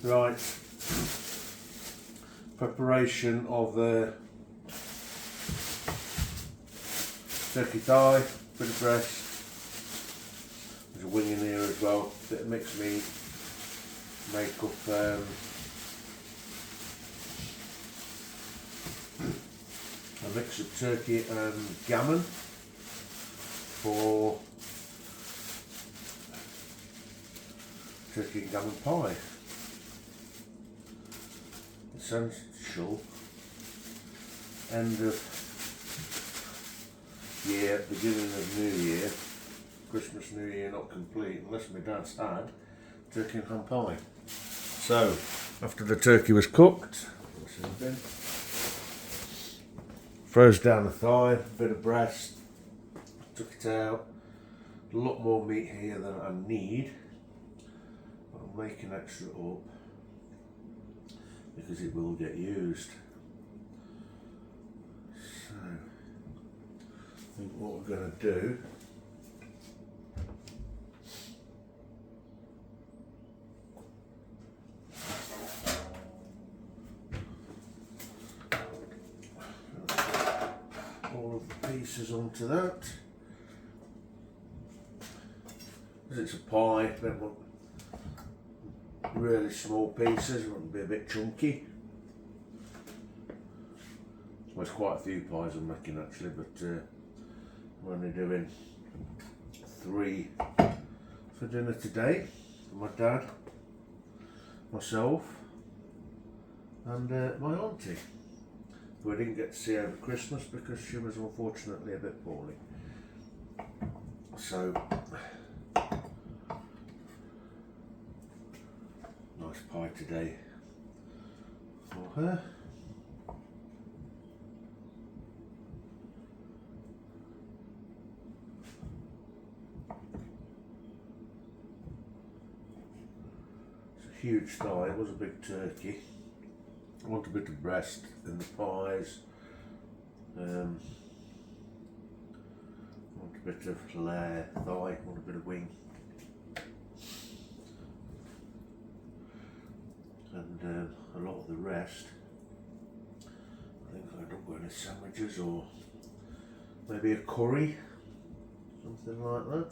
Right, preparation of the turkey thigh, bit of breast, there's a wing in here as well, bit of mixed meat, make up a mix of turkey and gammon for turkey and gammon pie. Essential end of year, beginning of New Year, Christmas, New Year not complete unless my dad's had turkey and ham pie. So after the turkey was cooked, froze down the thigh, bit of breast, took it out. A lot more meat here than I need, but I'm making extra up because it will get used. So I think what we're going to do all of the pieces onto that. Because it's a pie, I don't want really small pieces, I want to be a bit chunky. Well, there's quite a few pies I'm making actually, but I'm only doing 3 for dinner today. For my dad, myself and my auntie, who I didn't get to see over Christmas because she was unfortunately a bit poorly. So nice pie today for her. It's a huge thigh, it was a big turkey. I want a bit of breast in the pies. I want a bit of thigh, I want a bit of wing. And a lot of the rest, I think I don't want any sandwiches or maybe a curry, something like that.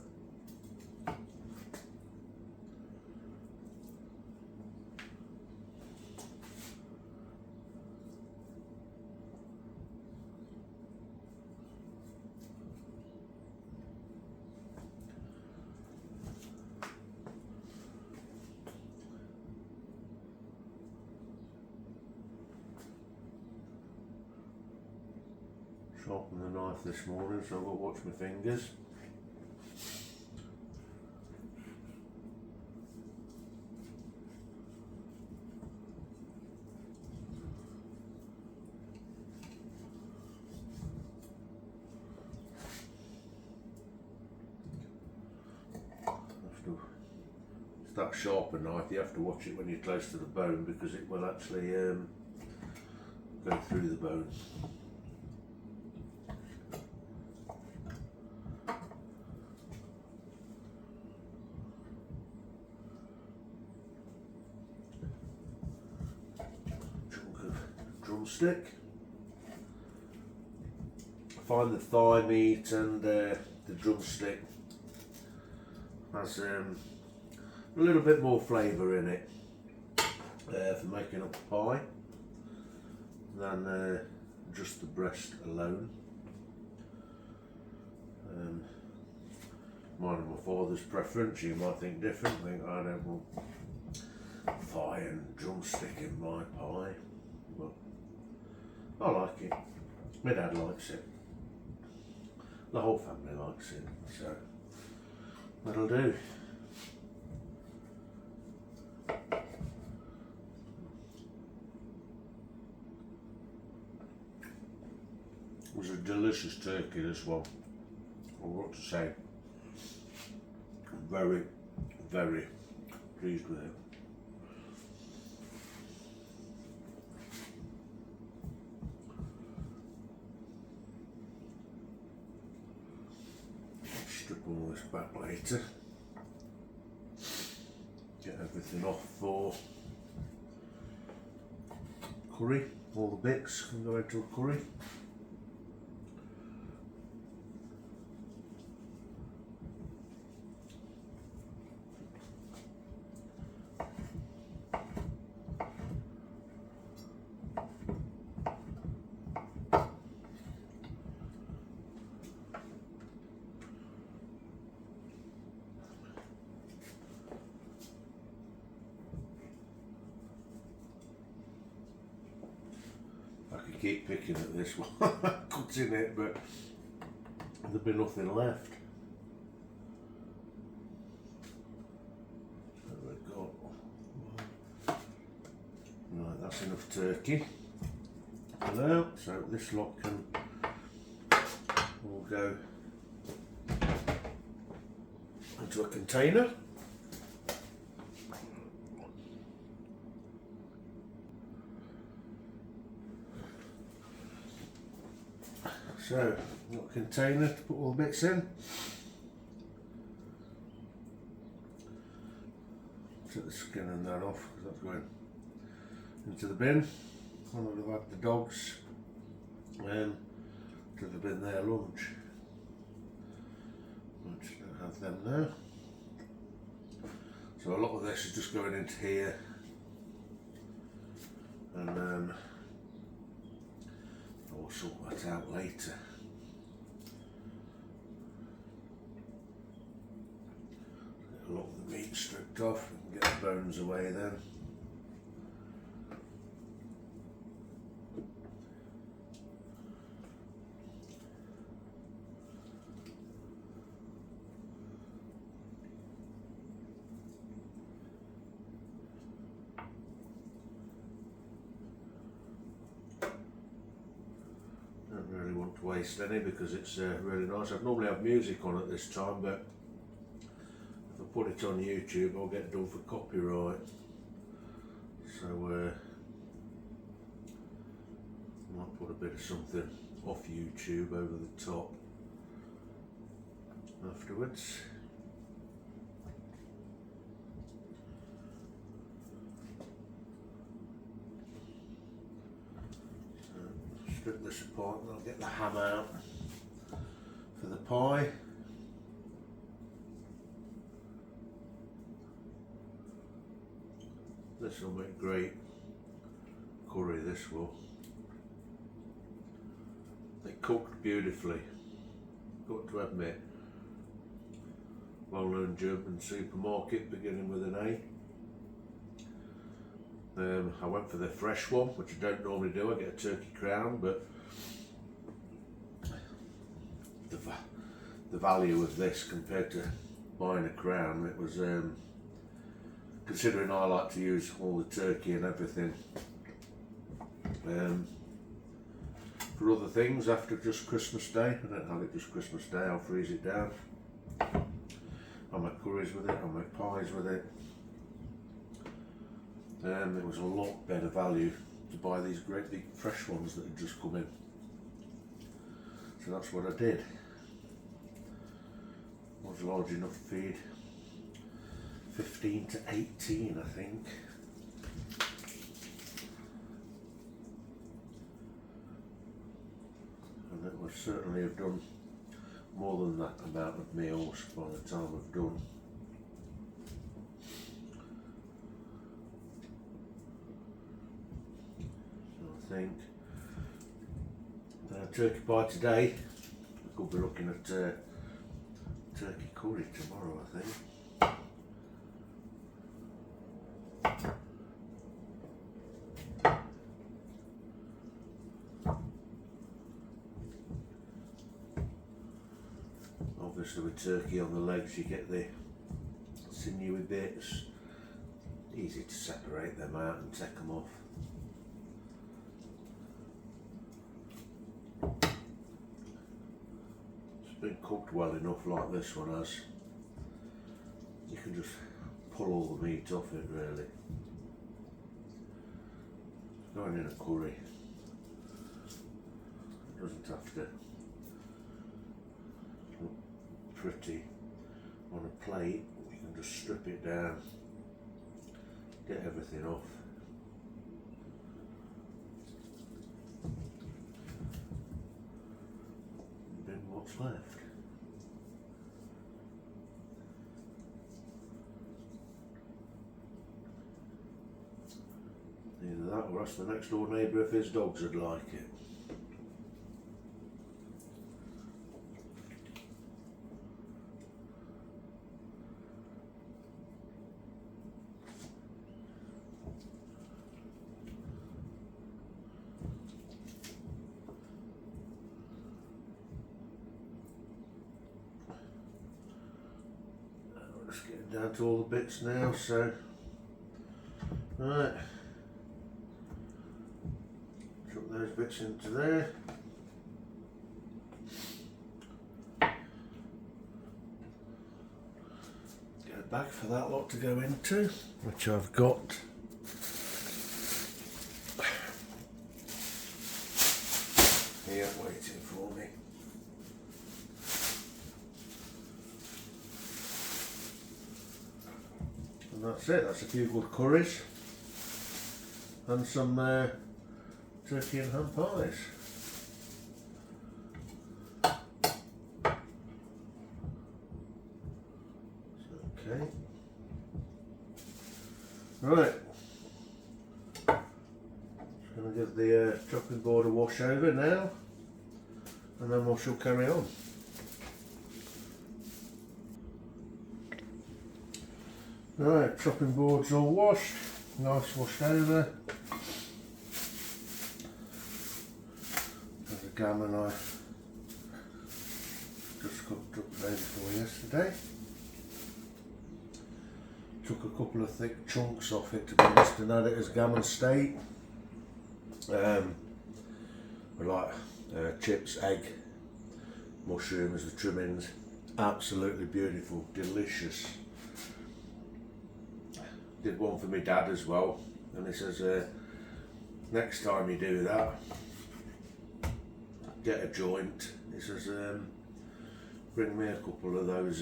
Sharpened the knife this morning, so I've got to watch my fingers. It's that sharper knife, you have to watch it when you're close to the bone because it will actually go through the bone. Drumstick. I find the thigh meat and the drumstick has a little bit more flavour in it for making up a pie than just the breast alone. Mine and my father's preference, you might think different, I don't want thigh and drumstick in my pie. But I like it. My dad likes it. The whole family likes it, so that'll do. It was a delicious turkey, this one. I've got to say, very, very pleased with it. Strip all this back later. Get everything off for curry. All the bits can go into a curry. I could keep picking at this one, cutting it, but there'd be nothing left. So we've got, right, that's enough turkey for now. So this lot can all go into a container. So, got a container to put all the bits in. Take the skin and that off because that's going into the bin. And I'll have the dogs to the bin their lunch. I just don't have them now. So a lot of this is just going into here, and I'll sort that out later. Get a lot of the meat stripped off and get the bones away then. Really want to waste any because it's really nice. I'd normally have music on at this time, but if I put it on YouTube I'll get done for copyright, so I might put a bit of something off YouTube over the top afterwards. Strip this apart and I'll get the ham out for the pie. This will make great curry, this will. They cooked beautifully, got to admit. Well-known German supermarket beginning with an A. I went for the fresh one, which I don't normally do. I get a turkey crown, but the value of this compared to buying a crown, it was, considering I like to use all the turkey and everything for other things after just Christmas Day. I don't have it just Christmas Day, I'll freeze it down. I'll make curries with it, I'll make pies with it. It was a lot better value to buy these great big fresh ones that had just come in. So that's what I did. It was large enough to feed 15 to 18, I think. And it would certainly have done more than that amount of meals by the time I've done. I think turkey pie today. We could be looking at turkey curry tomorrow, I think. Obviously with turkey on the legs you get the sinewy bits. Easy to separate them out and take them off. Been cooked well enough like this one has. You can just pull all the meat off it really. Going in a curry. It doesn't have to look pretty on a plate. You can just strip it down, get everything off. what's left. Either that or ask the next door neighbour if his dogs would like it. Let's get down to all the bits now, so right, chuck those bits into there. Get a bag for that lot to go into, which I've got. Here waiting for me. And that's it, that's a few good curries and some turkey and ham pies. Okay. Right. Just going to give the chopping board a wash over now, and then we shall carry on. Right, chopping board's all washed, nice washed over. There's a gammon I just cooked up the day before yesterday. Took a couple of thick chunks off it to be honest and had it as gammon steak. Like chips, egg, mushrooms, the trimmings. Absolutely beautiful, delicious. Did one for my dad as well, and he says next time you do that, get a joint. He says bring me a couple of those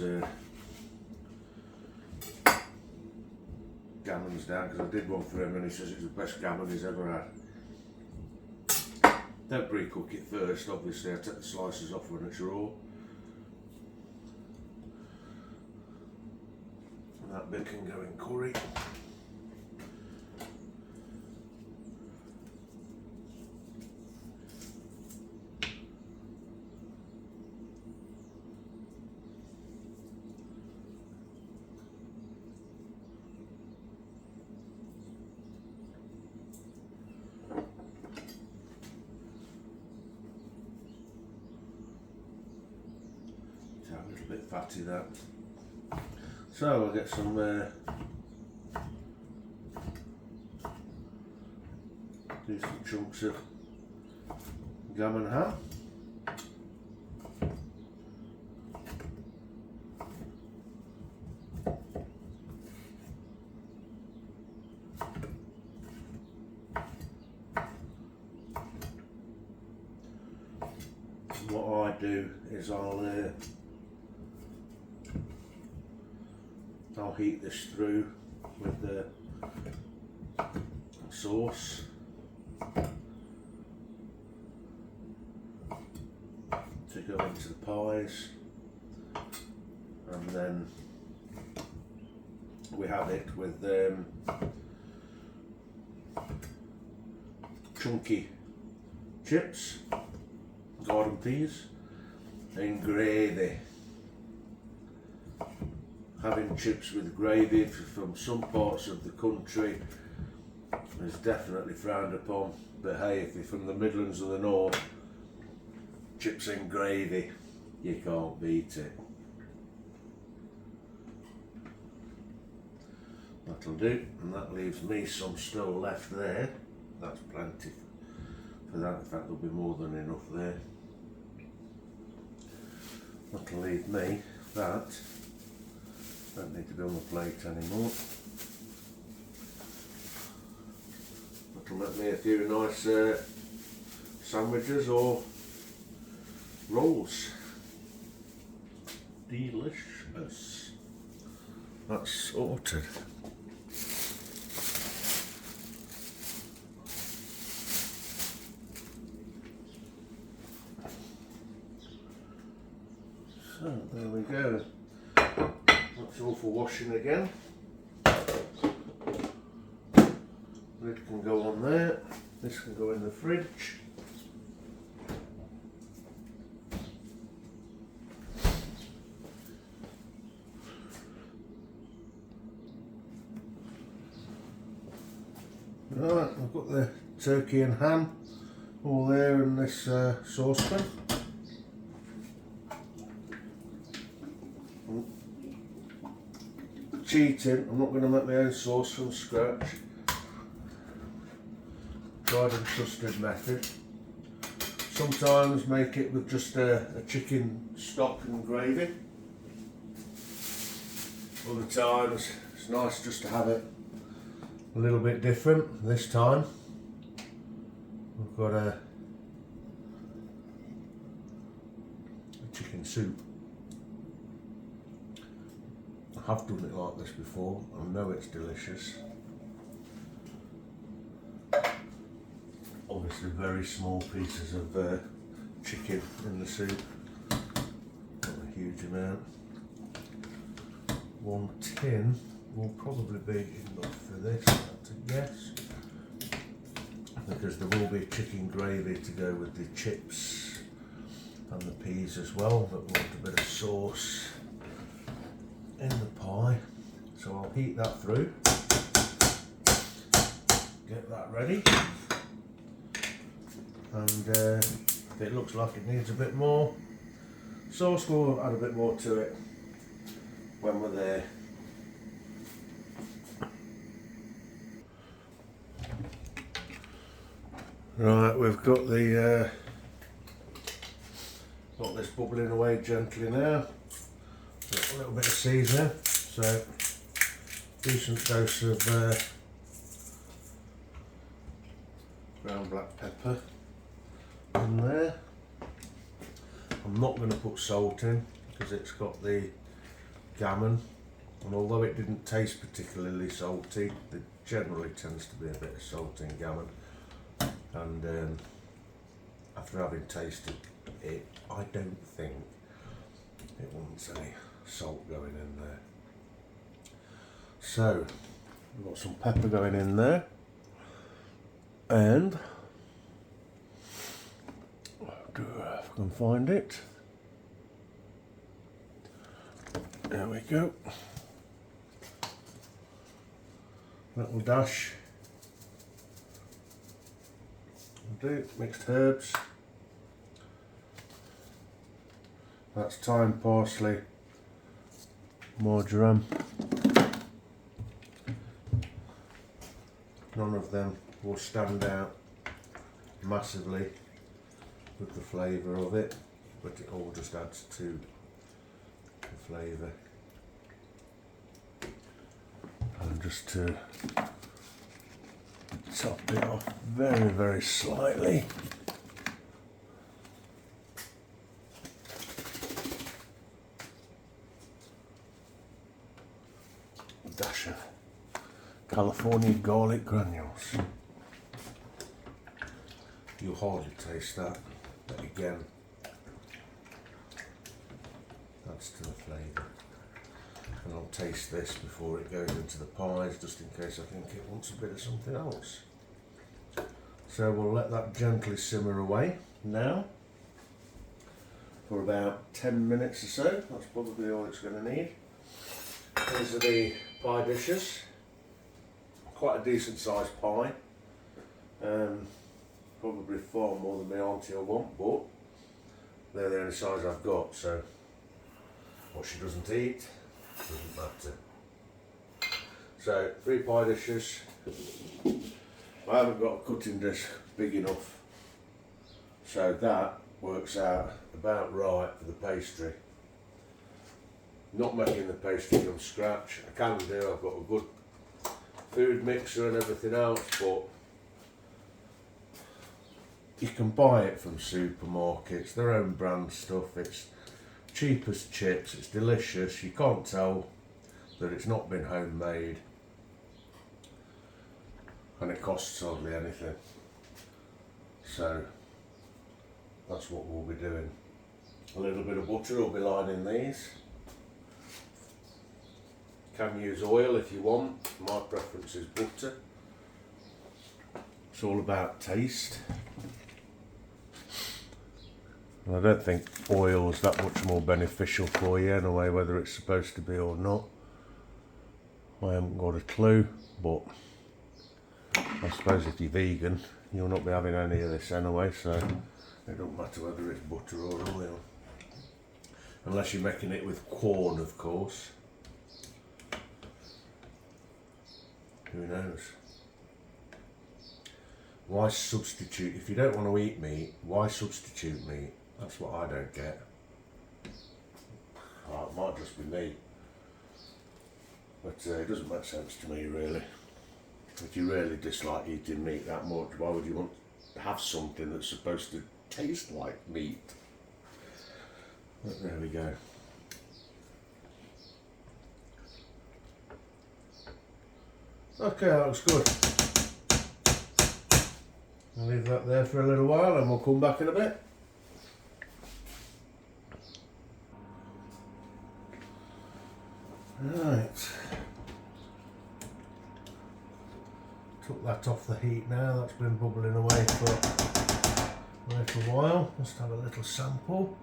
gammons down, because I did one for him and he says it's the best gammon he's ever had. Don't pre-cook it first, obviously. I take the slices off when it's raw. And that bit can go in curry. A little bit fatty that. So I'll get some decent chunks of gammon ham. And what I do is I'll heat this through with the sauce. To go into the pies, and then we have it with chunky chips, garden peas and gravy. Having chips with gravy from some parts of the country is definitely frowned upon, but hey, if you're from the Midlands or the North, chips and gravy, you can't beat it. That'll do, and that leaves me some still left there. That's plenty for that. In fact, there'll be more than enough there. That'll leave me that. Don't need to be on the plate anymore. That'll let me a few nice sandwiches or rolls. Delicious. That's sorted. So there we go. That's all for washing again. Lid can go on there. This can go in the fridge. Right, I've got the turkey and ham all there in this saucepan. Cheating, I'm not going to make my own sauce from scratch. Tried and trusted method. Sometimes make it with just a chicken stock and gravy. Other times it's nice just to have it a little bit different. This time we've got a chicken soup. I have done it like this before. I know it's delicious. Obviously very small pieces of chicken in the soup. Not a huge amount. One tin will probably be enough for this, that's a guess. Because there will be chicken gravy to go with the chips and the peas as well, but we want a bit of sauce in the pie. So I'll heat that through, get that ready, and if it looks like it needs a bit more sauce, we'll add a bit more to it when we're there. Right, we've got the got this bubbling away gently now. Got a little bit of seasoning, so decent dose of ground black pepper in there. I'm not going to put salt in because it's got the gammon, and although it didn't taste particularly salty, there generally tends to be a bit of salt in gammon. And after having tasted it, I don't think it wants any salt going in there. So we've got some pepper going in there, and if I can find it, there we go, little dash. Do mixed herbs. That's thyme, parsley, marjoram. None of them will stand out massively with the flavour of it, but it all just adds to the flavour. And just to top it off very, very slightly. A dash of California garlic granules. You'll hardly taste that, but again, adds to the flavour. And I'll taste this before it goes into the pies, just in case I think it wants a bit of something else. So we'll let that gently simmer away now for about 10 minutes or so. That's probably all it's going to need. These are the pie dishes. Quite a decent sized pie. Probably far more than my auntie will want, but they're the only size I've got, so what she doesn't eat doesn't matter. So 3 pie dishes. I haven't got a cutting disc big enough, so that works out about right for the pastry. Not making the pastry from scratch. I can do, I've got a good food mixer and everything else, but you can buy it from supermarkets, their own brand stuff. It's cheap as chips, it's delicious, you can't tell that it's not been homemade, and it costs hardly anything. So that's what we'll be doing. A little bit of butter will be lining these. Can use oil if you want. My preference is butter. It's all about taste. And I don't think oil is that much more beneficial for you anyway, whether it's supposed to be or not. I haven't got a clue, but I suppose if you're vegan, you'll not be having any of this anyway, so it don't matter whether it's butter or oil. Unless you're making it with corn, of course. Who knows? Why substitute? If you don't want to eat meat, why substitute meat? That's what I don't get. Oh, it might just be me. But it doesn't make sense to me, really. If you really dislike eating meat that much, why would you want to have something that's supposed to taste like meat? But there we go. Okay, that looks good. I'll leave that there for a little while and we'll come back in a bit. Right. Took that off the heat now, that's been bubbling away for a while. Let's have a little sample.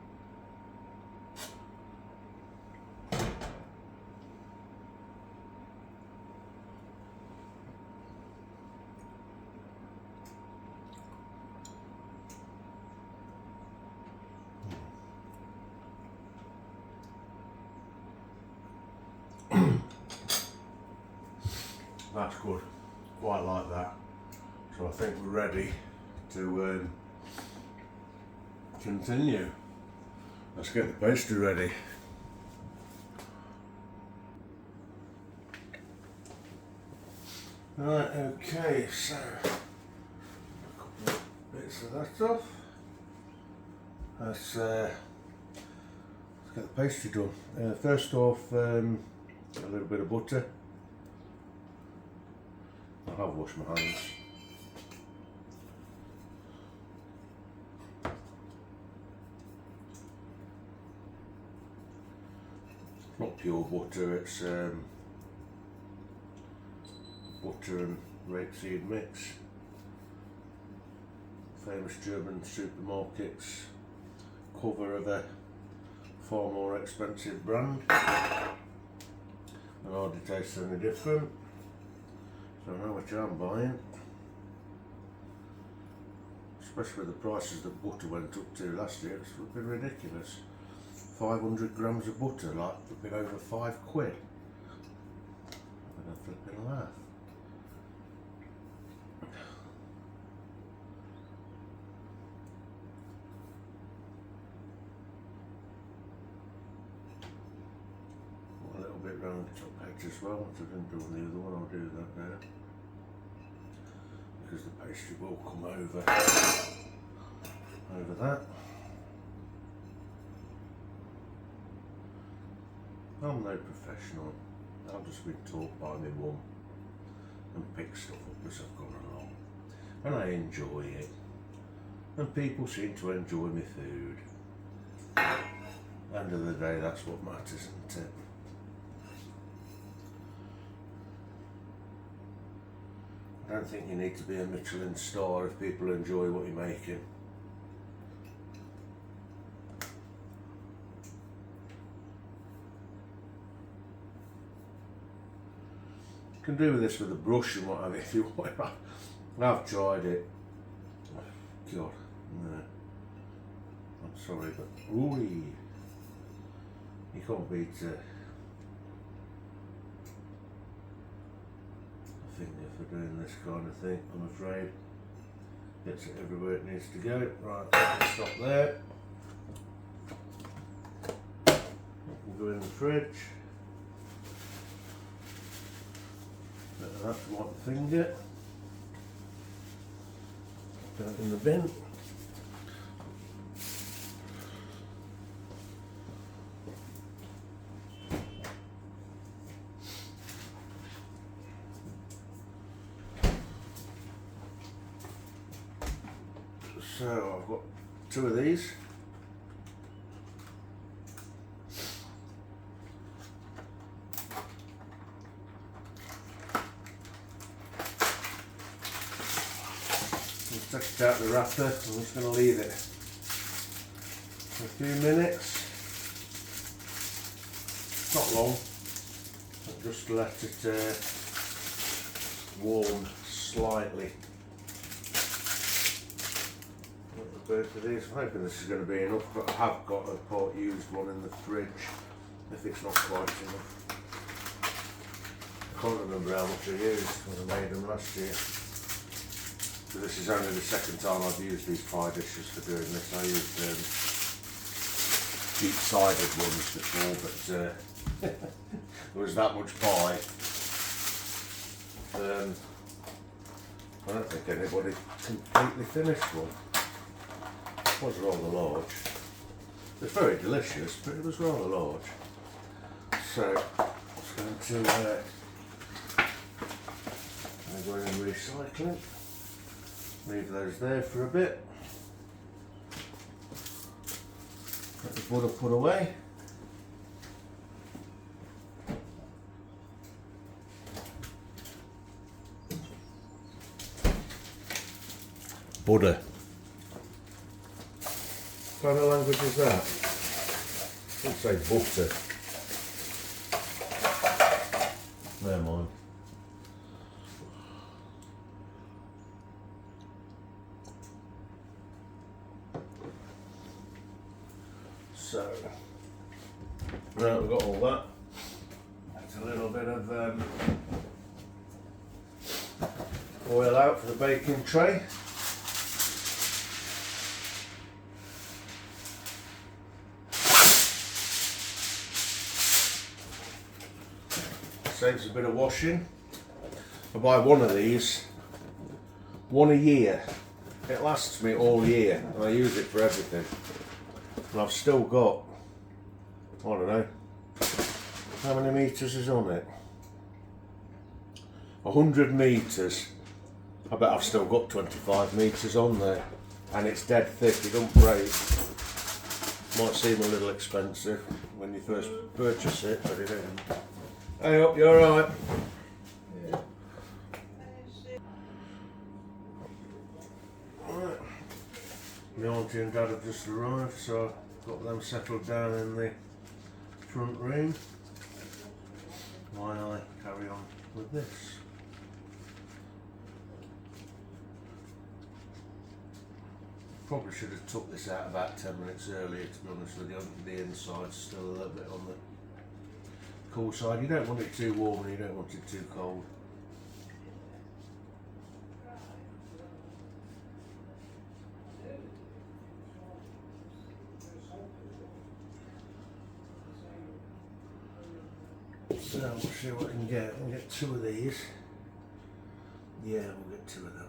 That's good, quite like that. So I think we're ready to continue. Let's get the pastry ready. Right, okay, so a couple of bits of that off. Let's get the pastry done. First off, a little bit of butter. I have washed my hands. It's not pure butter, it's butter and rapeseed mix. Famous German supermarkets cover of a far more expensive brand. And hardly tastes any different. So I know which I'm buying, especially with the prices that butter went up to last year. It's been ridiculous. 500 grams of butter, like flipping over £5. I'm gonna flipping laugh. A little bit round the top edge as well, which I didn't do on the other one. I'll do that now. Because the pastry will come over that. I'm no professional. I've just been taught by my mum and picked stuff up as I've gone along. And I enjoy it. And people seem to enjoy my food. End of the day, that's what matters, isn't it? I don't think you need to be a Michelin star if people enjoy what you're making. You can do this with a brush and whatever if you want. I've tried it. God, no. I'm sorry, but ooh, you can't beat finger for doing this kind of thing, I'm afraid. Gets it everywhere it needs to go. Right, stop there. We'll go in the fridge. Bit of that to wipe the finger. Put that in the bin. So I've got two of these. take it out the wrapper. I'm just going to leave it for a few minutes. Not long, but just let it warm slightly. Both of these. I'm hoping this is going to be enough, but I have got a part used one in the fridge if it's not quite enough. I can't remember how much I used when I made them last year. So this is only the second time I've used these pie dishes for doing this. I used deep-sided ones before, but there was that much pie. I don't think anybody completely finished one. It was rather large. It was very delicious, but it was rather large. So I'm just going to go in recycling. Leave those there for a bit. Let the butter put away. Butter. What kind of language is that? I'd say butter. Never mind. So, now we've got all that. That's a little bit of oil out for the baking tray. Saves a bit of washing. I buy one of these, one a year. It lasts me all year and I use it for everything. And I've still got, I don't know, how many metres is on it? 100 metres. I bet I've still got 25 metres on there. And it's dead thick, it don't break. Might seem a little expensive when you first purchase it, but it isn't. Hey up, you alright? Yeah. Right. My auntie and dad have just arrived, so I've got them settled down in the front room while I carry on with this. Probably should have took this out about 10 minutes earlier, to be honest with you. The inside's still a little bit on the cool side. You don't want it too warm and you don't want it too cold. So we'll see what we can get. We'll get 2 of these. Yeah, we'll get 2 of them.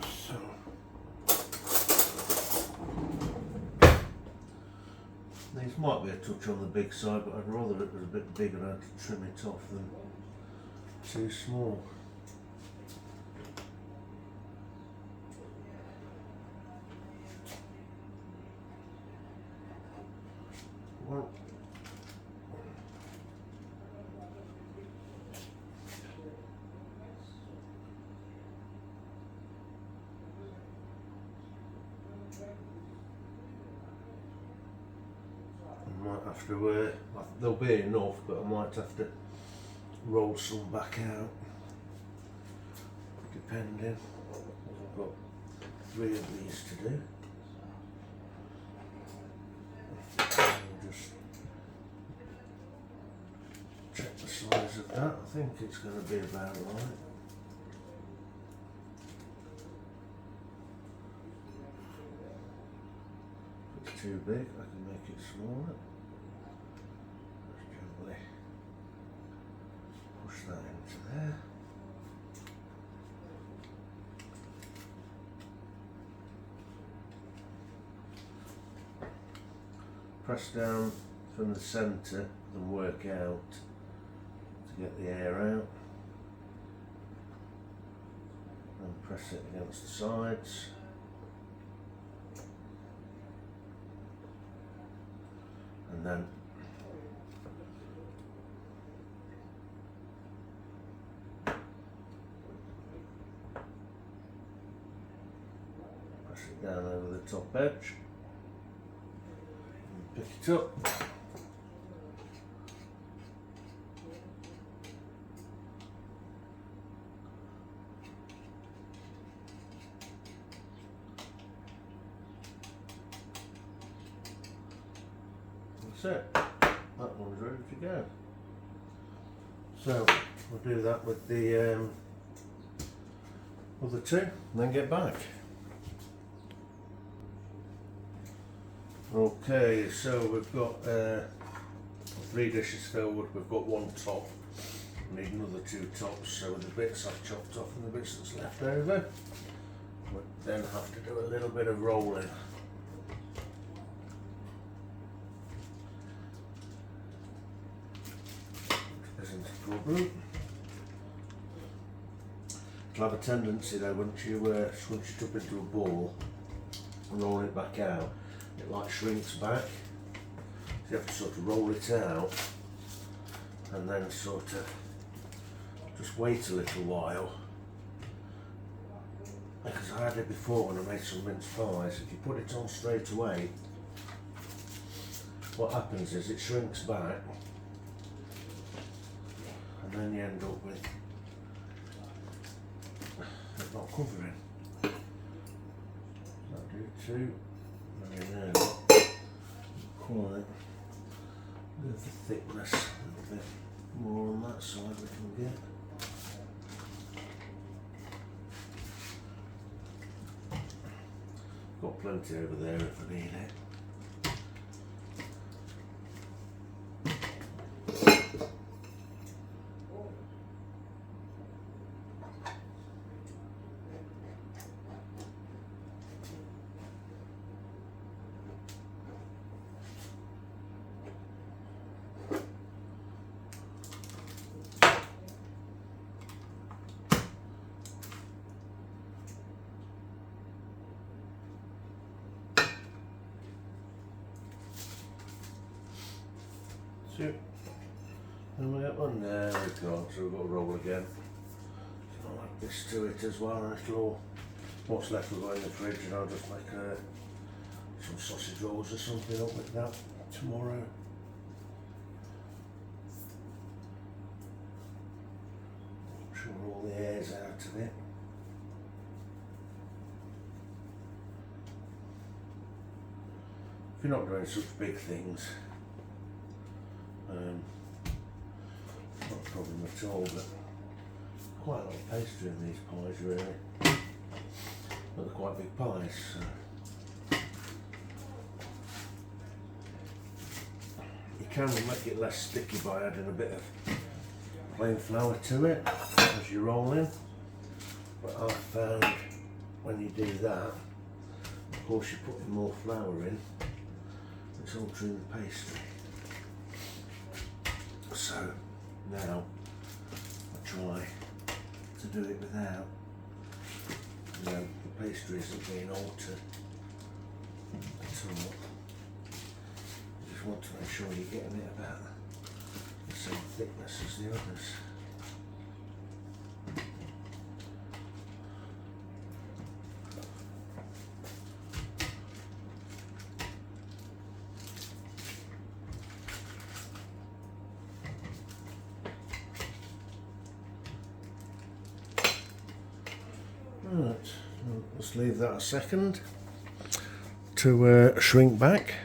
So these might be a touch on the big side, but I'd rather it was a bit bigger and I had to trim it off than too small. Well, I might have to, there'll be enough, but I might have to roll some back out, depending. I've got 3 of these to do. I'll just check the size of that. I think it's going to be about right. If it's too big, I can make it smaller. Just gently push that into there. Press down from the centre and work out to get the air out. And press it against the sides. And then it down over the top edge. And pick it up. That's it. That one's ready to go. So we'll do that with the other two and then get back. Okay, so we've got 3 dishes filled. We've got 1 top. We need another 2 tops. So the bits I've chopped off and the bits that's left over, we then have to do a little bit of rolling. Isn't a problem. It'll have a tendency though, once you scrunch it up into a ball and roll it back out, it like shrinks back. So you have to sort of roll it out and then sort of just wait a little while. Because I had it before when I made some mince pies. If you put it on straight away, what happens is it shrinks back and then you end up with it not covering. That'll do 2. And then quite with the thickness, a little bit more on that side we can get. Got plenty over there if I need it. So, and we got one there, we've got, so we've got to roll again. So I'll add this to it as well, and it'll all, what's left will go in the fridge, and I'll just make some sausage rolls or something up with that tomorrow. Sure all the air's out of it. If you're not doing such big things, not a problem at all, but quite a lot of pastry in these pies really. But they're quite big pies, so you can make it less sticky by adding a bit of plain flour to it as you roll in. But I've found when you do that, of course you're putting more flour in, it's altering the pastry. So now I try to do it without, the pastry isn't being altered at all. You just want to make sure you're getting it about the same thickness as the others. Right, let's leave that a second to shrink back.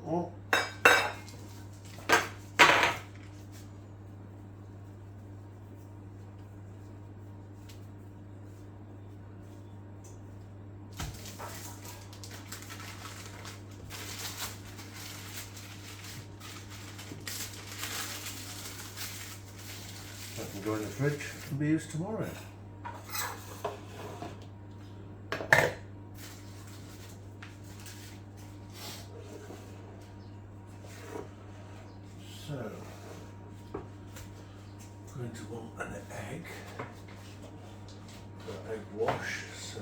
One. That can go in the fridge and be used tomorrow. to want an egg, an egg wash, so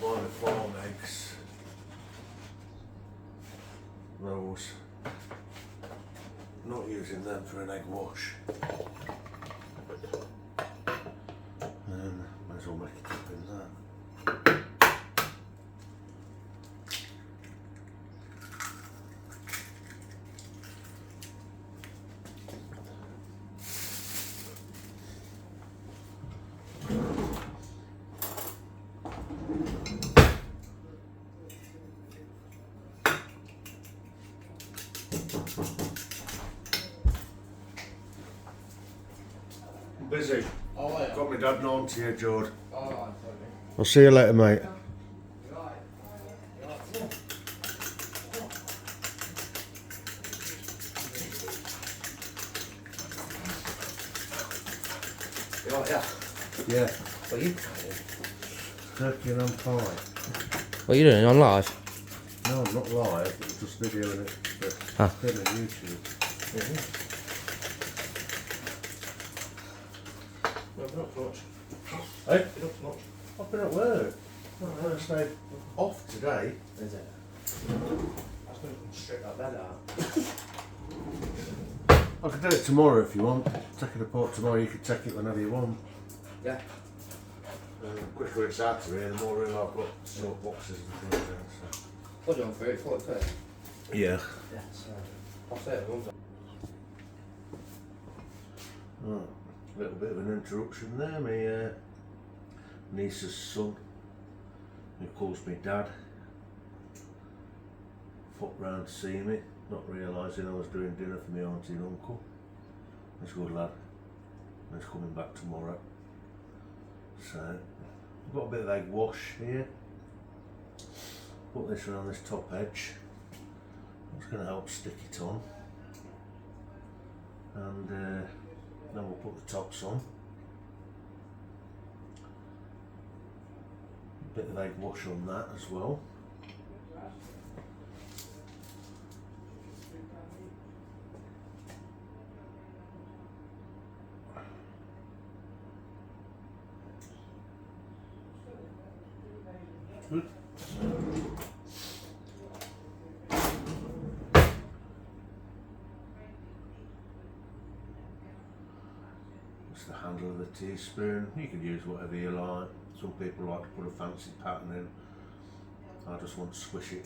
buy the farm eggs, those, not using them for an egg wash, and might as well make it up in that. Busy. Oh, yeah. Got my dad on to you, George. Oh, right, I'll see you later, mate. sorry. Yeah. Yeah, What are you trying? turkey and pie. What are you doing on live? No, I'm not live, I'm just videoing it for Ah. film on YouTube. No, not much. Hey, Not much. I've been at work. I've first day off today. Is it? I was going to strip that bed out. I could do it tomorrow if you want. Take it apart tomorrow, you can take it whenever you want. Yeah. The quicker it's out of here, the more room I've got to sort boxes and things out. What do you want for it? 40 quid? So. Yeah. Yeah, so. I'll say it, won't I? Oh, a little bit of an interruption there. My niece's son, who calls me dad, popped round to see me, not realising I was doing dinner for my auntie and uncle. He's a good lad. And he's coming back tomorrow. So, I've got a bit of egg wash here. Put this around this top edge. It's going to help stick it on. And then we'll put the tops on. A bit of egg wash on that as well. Good. It's the handle of the teaspoon. You can use whatever you like. Some people like to put a fancy pattern in. I just want to squish it.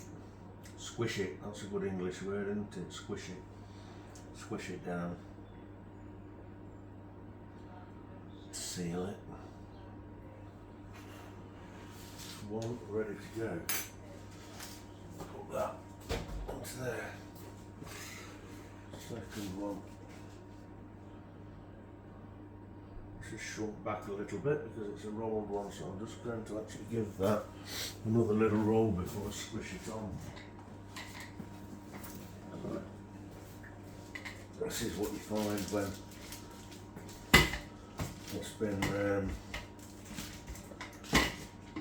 Squish it, that's a good English word, isn't it? Squish it. Squish it down. Seal it. One ready to go. Put that onto there. Second one. This is shrunk back a little bit because it's a rolled one, so I'm just going to actually give that another little roll before I squish it on. This is what you find when it's been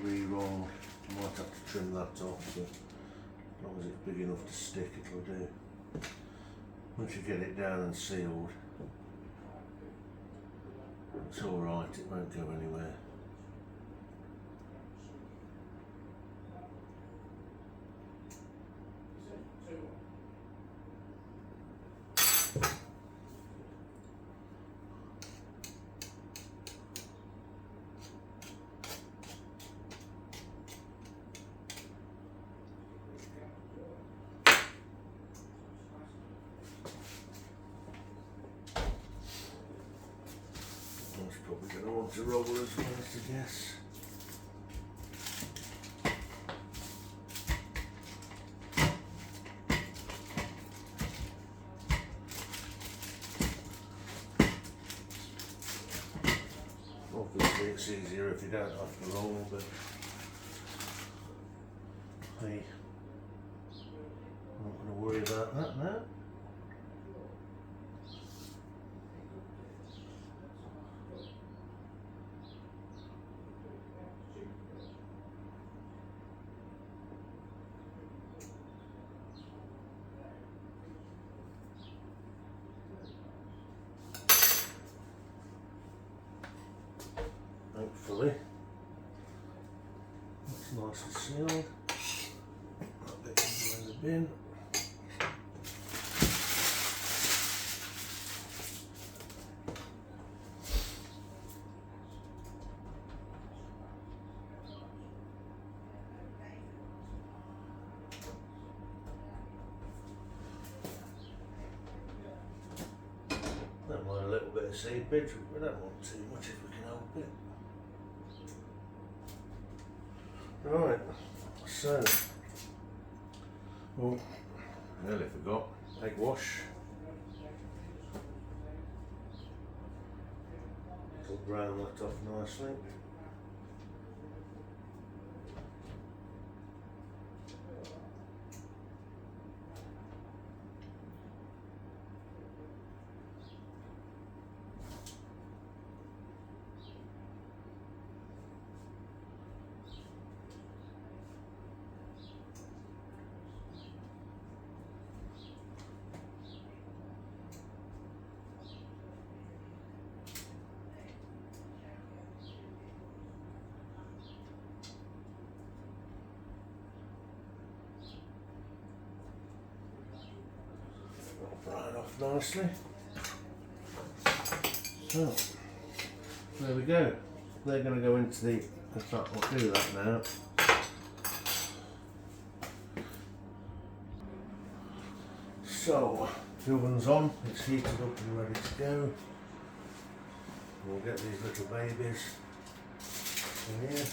re-rolled. I might have to trim that off, but as long as it's big enough to stick, it'll do. Once you get it down and sealed, it's alright, it won't go anywhere. Probably going to want to roll as well, I guess. Obviously it's easier if you don't have to roll, but hey, I'm not going to worry about that now. nicely sealed. That bit can go in the bin. Don't mind a little bit of seepage, we don't want too much if we can help it. Right, so, oh, nearly forgot, egg wash. It'll brown that off nicely. Right off nicely. So, there we go. They're going to go into the, in fact we'll do that now. So, the oven's on, it's heated up and ready to go. We'll get these little babies in here.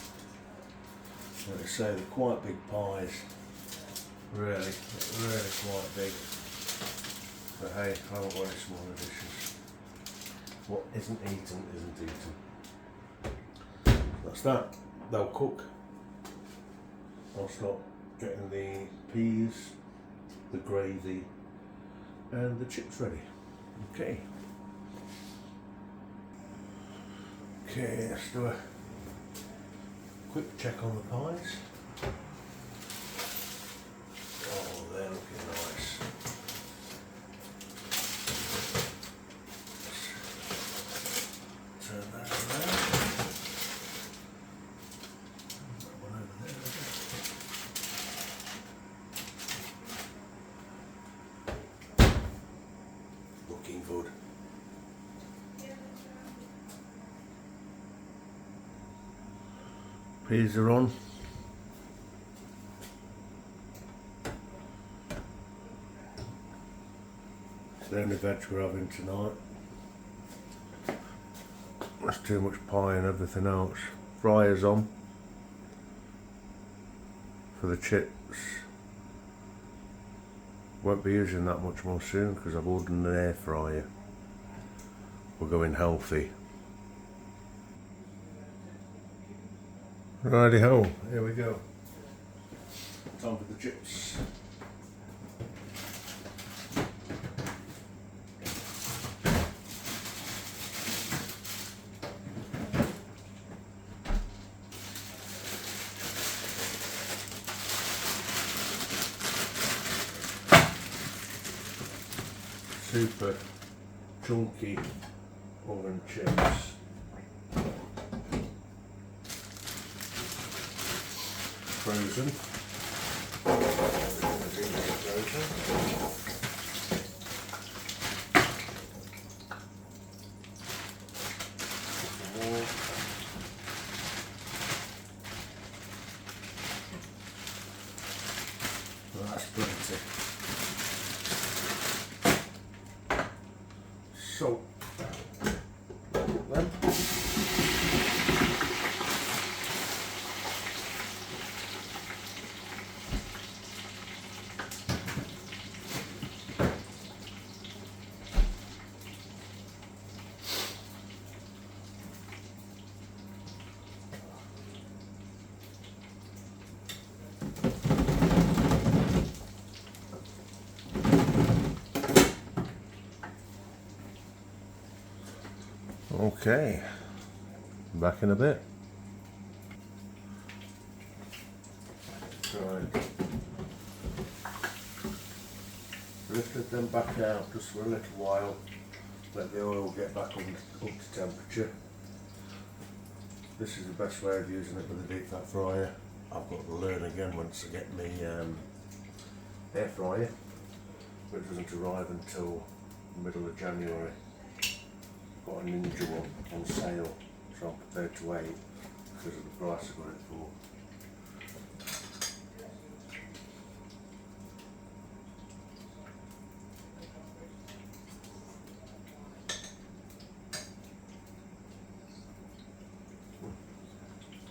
Like I say, they're quite big pies. Really quite big. But hey, I don't want any smaller dishes. What isn't eaten isn't eaten. That's that. They'll cook. I'll start getting the peas, the gravy, and the chips ready. Okay. Okay, let's do a quick check on the pies. Oh, they're looking nice. Turn that around. That one over there. Looking good. Peas are on. It's the only veg we're having tonight. That's too much pie and everything else. Fryer's on for the chips. Won't be using that much more soon because I've ordered an air fryer. We're going healthy. Righty ho, here we go. Time for the chips. Super chunky oven chips. Frozen. That's plenty. So, then. Okay, back in a bit. Right. Lifted them back out just for a little while, let the oil get back up to temperature. This is the best way of using it with a deep fat fryer. I've got to learn again once I get my air fryer, but it doesn't arrive until the middle of January. Got a Ninja one on sale, so I'm prepared to wait because of the price I got it for.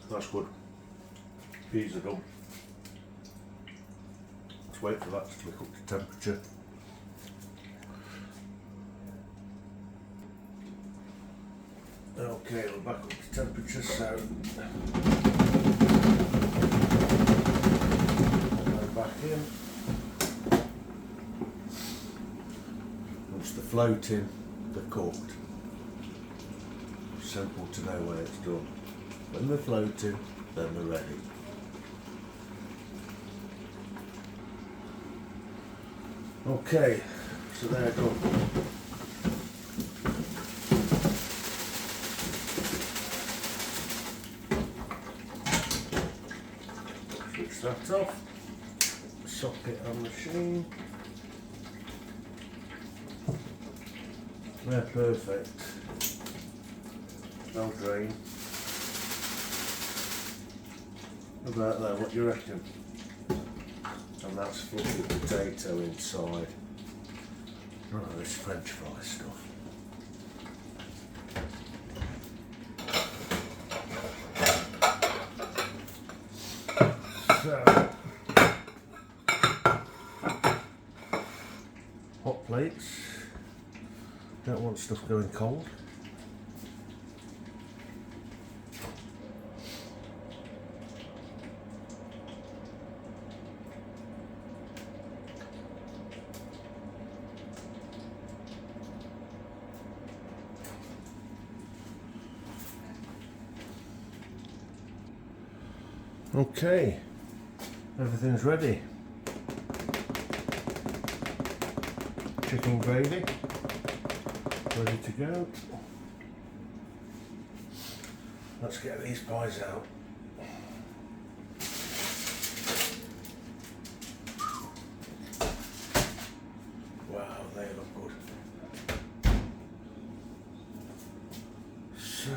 That's good. Peas are done. Let's wait for that to click up to temperature. Okay, we're back up to temperature, so go back in. Once they're floating, they're cooked. Simple to know when it's done. When they're floating, then they're ready. Okay, so they're done. Switch that off. Socket on machine. They're perfect. No drain. About that, what do you reckon? And that's full of potato inside. Right, this French fry stuff. So, hot plates. Don't want stuff going cold. Okay, everything's ready. Chicken gravy, ready to go. Let's get these pies out. Wow, they look good. So,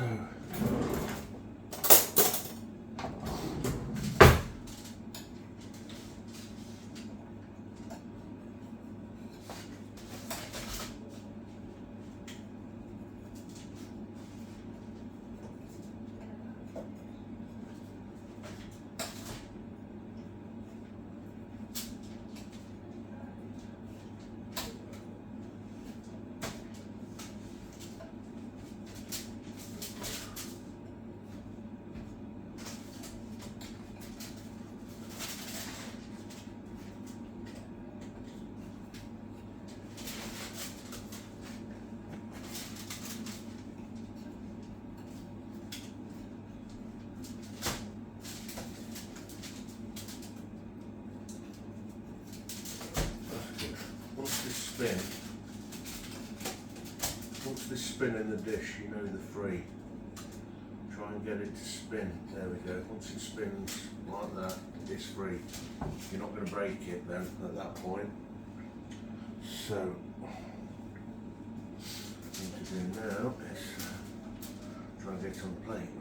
once they spin in the dish, you know they're free. Try and get it to spin. There we go. Once it spins like that, it's free. You're not going to break it then at that point. So, what I need to do now is try and get it on the plate.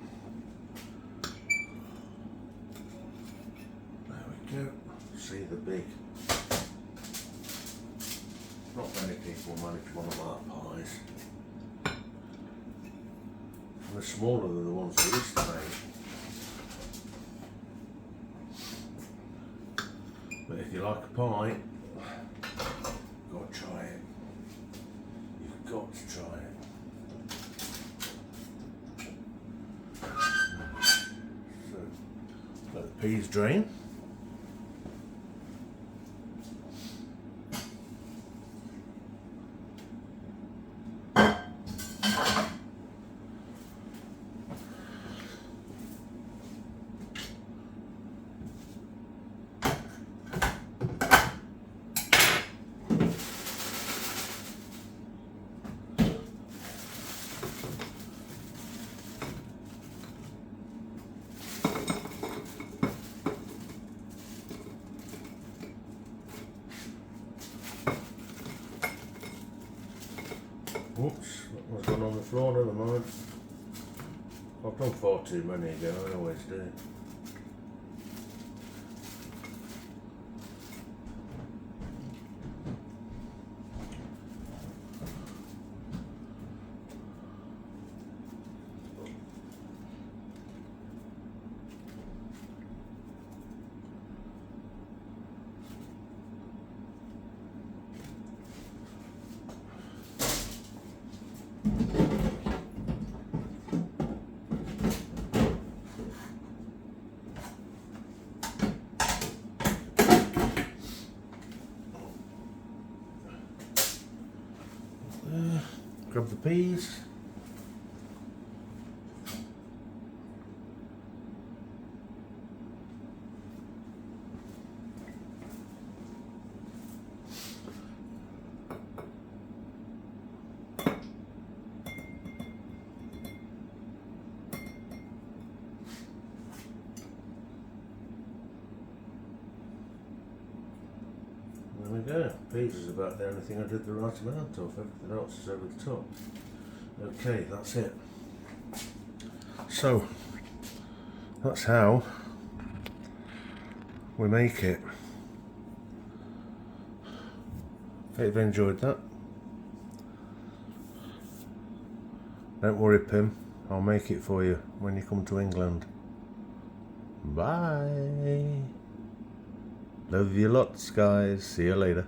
There we go. See the big. Not many people manage one of our pies. And they're smaller than the ones we used to make. But if you like a pie, you've got to try it. You've got to try it. So, let the peas drain. Oops, that was gone on the floor, never mind. I've done far too many again, I always do. Grab the peas. There we go. Peas is about the only thing I did the right amount of. Everything else is over the top. Okay, that's it. So, that's how we make it. Hope you've enjoyed that. Don't worry, Pim. I'll make it for you when you come to England. Bye. Love you lots, guys. See you later.